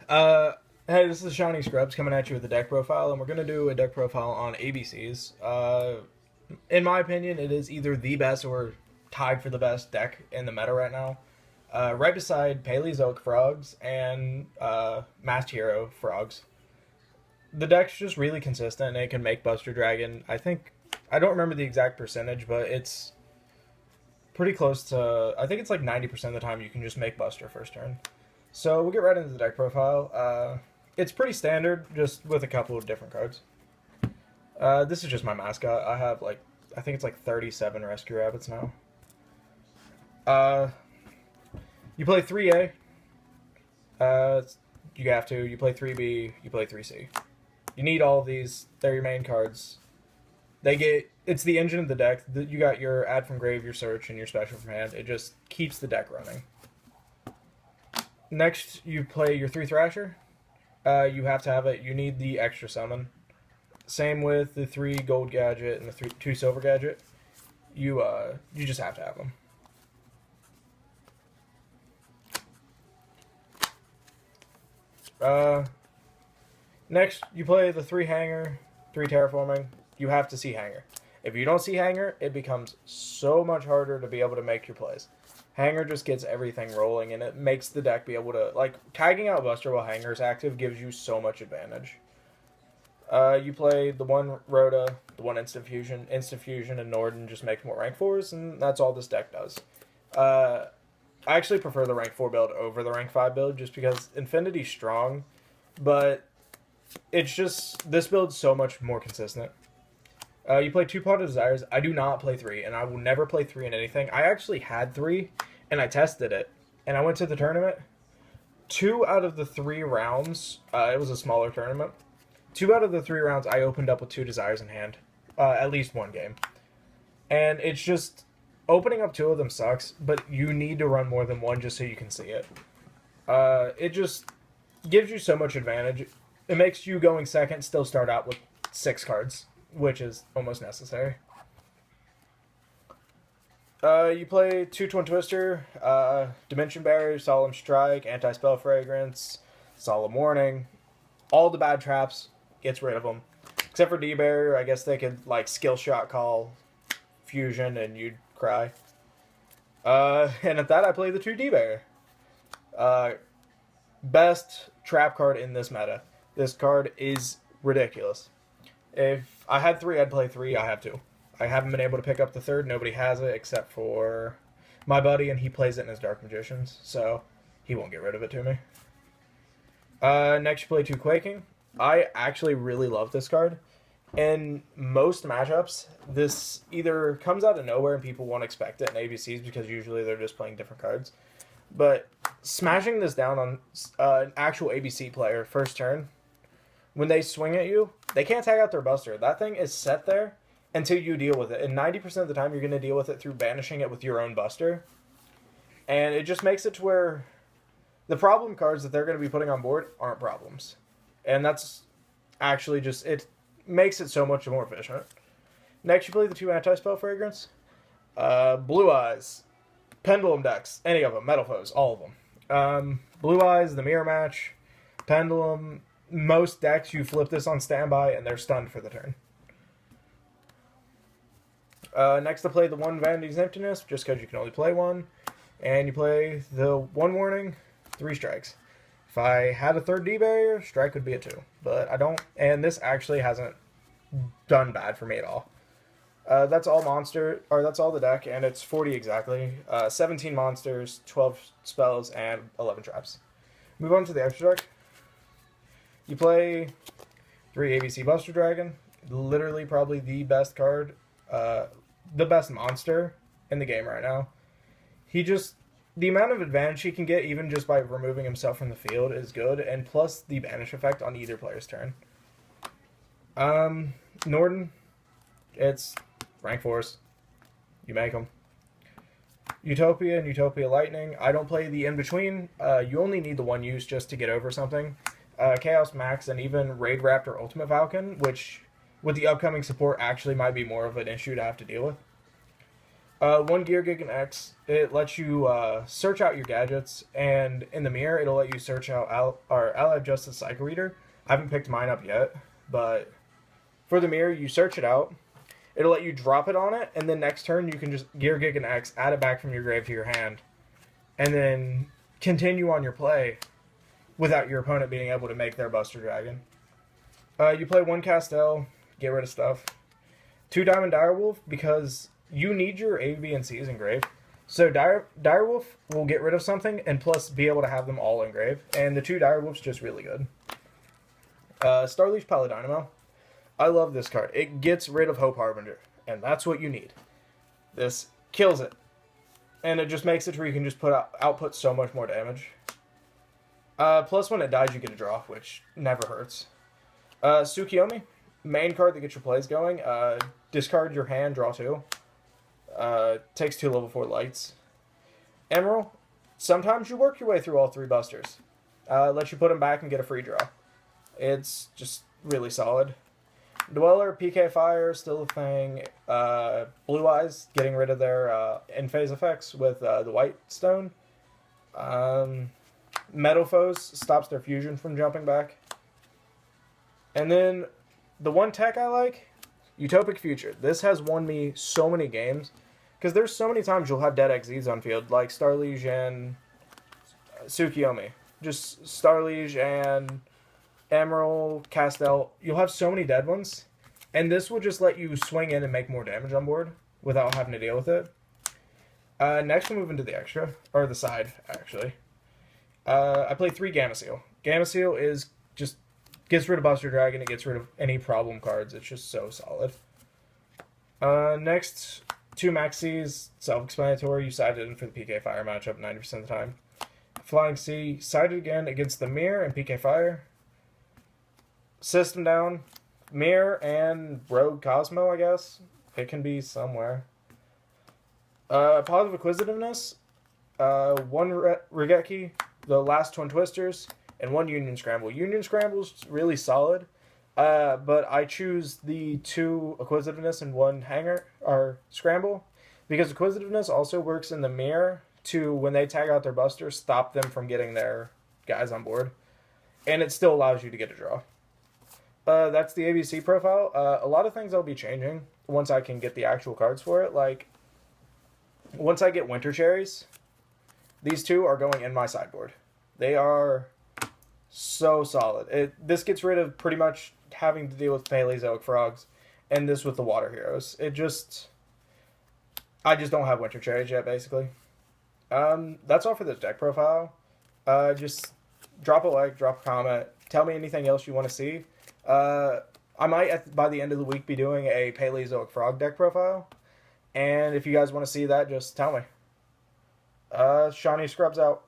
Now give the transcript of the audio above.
Uh, hey, this is Shiny Scrubs coming at you with a deck profile, and we're going to do a deck profile on ABCs. In my opinion, it is either the best or tied for the best deck in the meta right now. Right beside Paleozoic Frogs and Masked Hero Frogs. The deck's just really consistent, and it can make Buster Dragon. I don't remember the exact percentage, but it's pretty close to, I think it's like 90% of the time you can just make Buster first turn. So we'll get right into the deck profile. It's pretty standard, just with a couple of different cards. This is just my mascot. I think it's like 37 Rescue Rabbits now. You play 3A. You have to. You play 3B. You play 3C. You need all of these. They're your main cards. It's the engine of the deck. You got your add from grave, your search, and your special from hand. It just keeps the deck running. Next, you play your 3 Thrasher. You have to have it. You need the extra summon. Same with the 3 gold gadget and the 2 silver gadget. You just have to have them. Next, you play the 3 Hangar, 3 Terraforming. You have to see Hangar. If you don't see Hangar, it becomes so much harder to be able to make your plays. Hangar just gets everything rolling, and it makes the deck be able to, like, tagging out Buster while Hangar is active gives you so much advantage. You play the 1 Rhoda, the 1 Instant Fusion. Instant Fusion and Norden just make more rank 4s, and that's all this deck does. I actually prefer the rank 4 build over the rank 5 build, just because Infinity's strong, but it's just, this build's so much more consistent. You play 2 Pot of Desires. I do not play 3, and I will never play 3 in anything. I actually had 3, and I tested it, and I went to the tournament. 2 out of the 3 rounds, it was a smaller tournament. 2 out of the 3 rounds, I opened up with 2 Desires in hand. At least one game. And it's just, opening up 2 of them sucks, but you need to run more than 1 just so you can see it. It just gives you so much advantage. It makes you going second still start out with 6 cards, which is almost necessary. You play 2 Twin Twister, Dimension Barrier, Solemn Strike, Anti-Spell Fragrance, Solemn Warning. All the bad traps, gets rid of them. Except for D-Barrier, I guess they could, like, skill shot call Fusion and you'd cry. And at that, I play the 2 D-Barrier. Best trap card in this meta. This card is ridiculous. If I had 3, I'd play 3. I have 2. I haven't been able to pick up the 3rd. Nobody has it except for my buddy, and he plays it in his Dark Magicians, so he won't get rid of it to me. Next, you play 2 Quaking. I actually really love this card. In most matchups, this either comes out of nowhere and people won't expect it in ABCs because usually they're just playing different cards. But smashing this down on an actual ABC player first turn, when they swing at you, they can't tag out their Buster. That thing is set there until you deal with it. And 90% of the time, you're going to deal with it through banishing it with your own Buster. And it just makes it to where the problem cards that they're going to be putting on board aren't problems. And that's actually just, it makes it so much more efficient. Next, you play the 2 Anti-Spell Fragrance. Blue Eyes, Pendulum decks, any of them, Metal Foes, all of them. Blue Eyes, the Mirror Match, Pendulum. Most decks, you flip this on standby, and they're stunned for the turn. Next, to play the 1 Vanity's Emptiness, just because you can only play 1. And you play the 1 Warning, 3 Strikes. If I had a 3rd D-Barrier, Strike would be a 2. But I don't, and this actually hasn't done bad for me at all. That's all that's all the deck, and it's 40 exactly. 17 monsters, 12 spells, and 11 traps. Move on to the extra deck. You play 3 ABC Buster Dragon. Literally probably the best card, the best monster in the game right now. The amount of advantage he can get even just by removing himself from the field is good, and plus the banish effect on either player's turn. Norden, it's rank 4s. You make them. Utopia and Utopia Lightning. I don't play the in-between. You only need the 1 use just to get over something. Chaos Max, and even Raid Raptor Ultimate Falcon, which with the upcoming support actually might be more of an issue to have to deal with. One gear Gigant X, it lets you search out your gadgets, and in the mirror, it'll let you search out our Allied Justice Cycle Reader. I haven't picked mine up yet, but for the mirror, you search it out. It'll let you drop it on it, and then next turn, you can just gear Gigant X, add it back from your grave to your hand, and then continue on your play without your opponent being able to make their Buster Dragon. You play one Castel, get rid of stuff. 2 Diamond Direwolf, because you need your A, B, and C's engraved. So Direwolf will get rid of something, and plus be able to have them all engraved. And the 2 Direwolf's just really good. Starliege Paladynamo. I love this card. It gets rid of Hope Harbinger, and that's what you need. This kills it. And it just makes it where you can just output so much more damage. Plus when it dies, you get a draw, which never hurts. Tsukuyomi, main card that gets your plays going. Discard your hand, draw 2. Takes 2 level 4 lights. Emeral, sometimes you work your way through all 3 busters. Lets you put them back and get a free draw. It's just really solid. Dweller, PK Fire, still a thing. Blue Eyes, getting rid of their in-phase effects with the White Stone. Metal Foes, stops their fusion from jumping back. And then the one tech I like, Utopic Future. This has won me so many games. Because there's so many times you'll have dead XZs on field, like Starliege and Tsukuyomi. Just Starliege and Emeral, Castel. You'll have so many dead ones. And this will just let you swing in and make more damage on board without having to deal with it. Next we'll move into the extra. Or the side, actually. I play 3 Gameciel. Gameciel is just gets rid of Buster Dragon. It gets rid of any problem cards. It's just so solid. Next, 2 Maxis. Self-explanatory. You sided in for the PK Fire matchup 90% of the time. Flying C. Sided again against the Mirror and PK Fire. System down. Mirror and Rogue Cosmo, I guess. It can be somewhere. Positive Acquisitiveness. 1 Regeki. The last Twin Twisters. And 1 Union Scramble. Union Scramble's really solid. But I choose the 2 Acquisitiveness and 1 Hangar, or Scramble. Because Acquisitiveness also works in the mirror to, when they tag out their Buster, stop them from getting their guys on board. And it still allows you to get a draw. That's the ABC profile. A lot of things I'll be changing once I can get the actual cards for it. Like, once I get Winter Cherries, these 2 are going in my sideboard. They are so solid. This gets rid of pretty much having to deal with Paleozoic Frogs, and this with the Water Heroes. I just don't have Winter Cherries yet, basically. That's all for this deck profile. Just drop a like, drop a comment, tell me anything else you want to see. I might, by the end of the week, be doing a Paleozoic Frog deck profile. And if you guys want to see that, just tell me. Shawnee Scrubs out.